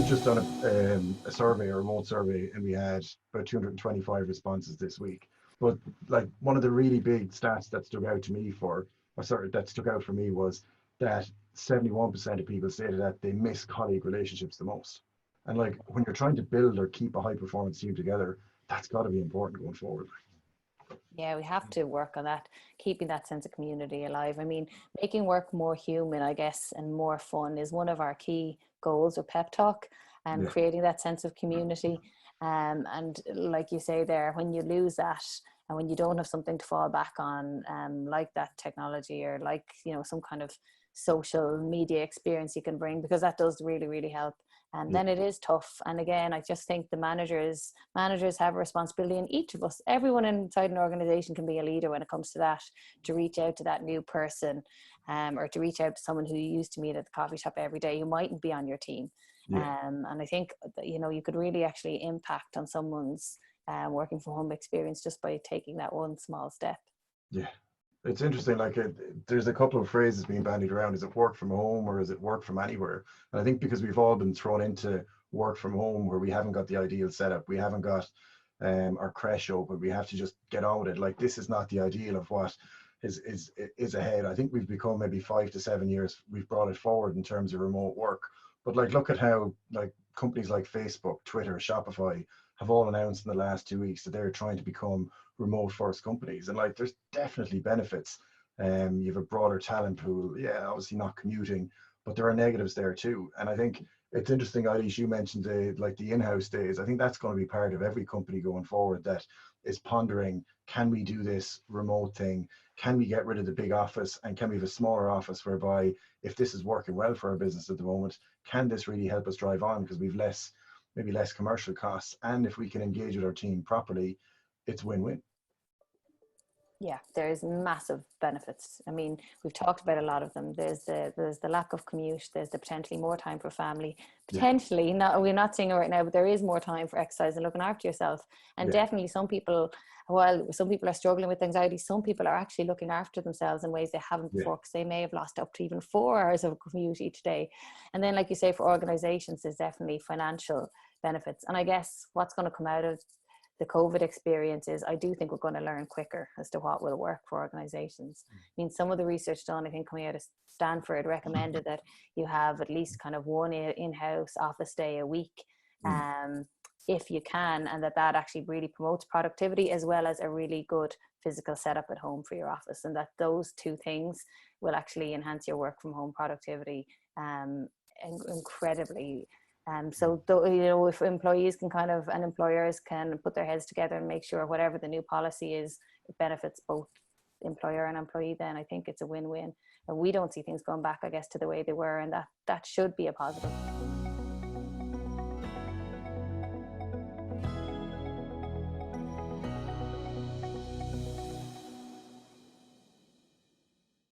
just done a survey, a remote survey, and we had about 225 responses this week. But like one of the really big stats that stuck out to me that stuck out for me was that 71% of people stated that they miss colleague relationships the most. And like when you're trying to build or keep a high performance team together, that's got to be important going forward. Yeah, we have to work on that, keeping that sense of community alive. I mean, making work more human, I guess, and more fun is one of our key goals with PepTalk, and Yeah. creating that sense of community. And like you say there, when you lose that and when you don't have something to fall back on, like that technology or like, you know, some kind of social media experience you can bring, because that does really, really help. And Yeah. then it is tough. And again, I just think the managers have a responsibility, and each of us, everyone inside an organization can be a leader when it comes to that, to reach out to that new person, or to reach out to someone who you used to meet at the coffee shop every day who mightn't be on your team. Yeah. And I think that, you know, you could really actually impact on someone's working from home experience just by taking that one small step. Yeah. It's interesting, like there's a couple of phrases being bandied around. Is it work from home or is it work from anywhere? And I think because we've all been thrown into work from home where we haven't got the ideal setup, we haven't got our creche open, we have to just get on with it. Like this is not the ideal of what is ahead. I think we've become maybe 5 to 7 years, we've brought it forward in terms of remote work. But like look at how like companies like Facebook, Twitter, Shopify have all announced in the last 2 weeks that they're trying to become remote first companies, and like there's definitely benefits. You have a broader talent pool, yeah, obviously not commuting, but there are negatives there too. And I think it's interesting, Eilish, you mentioned the in-house days. I think that's going to be part of every company going forward that is pondering, can we do this remote thing? Can we get rid of the big office and can we have a smaller office whereby if this is working well for our business at the moment, can this really help us drive on because we've maybe less commercial costs, and if we can engage with our team properly, it's win-win. Yeah, there's massive benefits. I mean, we've talked about a lot of them. There's the lack of commute. There's the potentially more time for family. Yeah. Potentially, not, we're not seeing it right now, but there is more time for exercise and looking after yourself. And Yeah. definitely some people, while some people are struggling with anxiety, some people are actually looking after themselves in ways they haven't Yeah. before, because they may have lost up to even 4 hours of commute each day. And then, like you say, for organizations, there's definitely financial benefits. And I guess what's going to come out of the COVID experience is, I do think we're going to learn quicker as to what will work for organizations. I mean, some of the research done, I think coming out of Stanford, recommended that you have at least kind of one in-house office day a week, if you can, and that actually really promotes productivity as well as a really good physical setup at home for your office, and that those two things will actually enhance your work from home productivity incredibly. So, you know, if employees can and employers can put their heads together and make sure whatever the new policy is, it benefits both employer and employee, then I think it's a win-win. And we don't see things going back, I guess, to the way they were, and that should be a positive.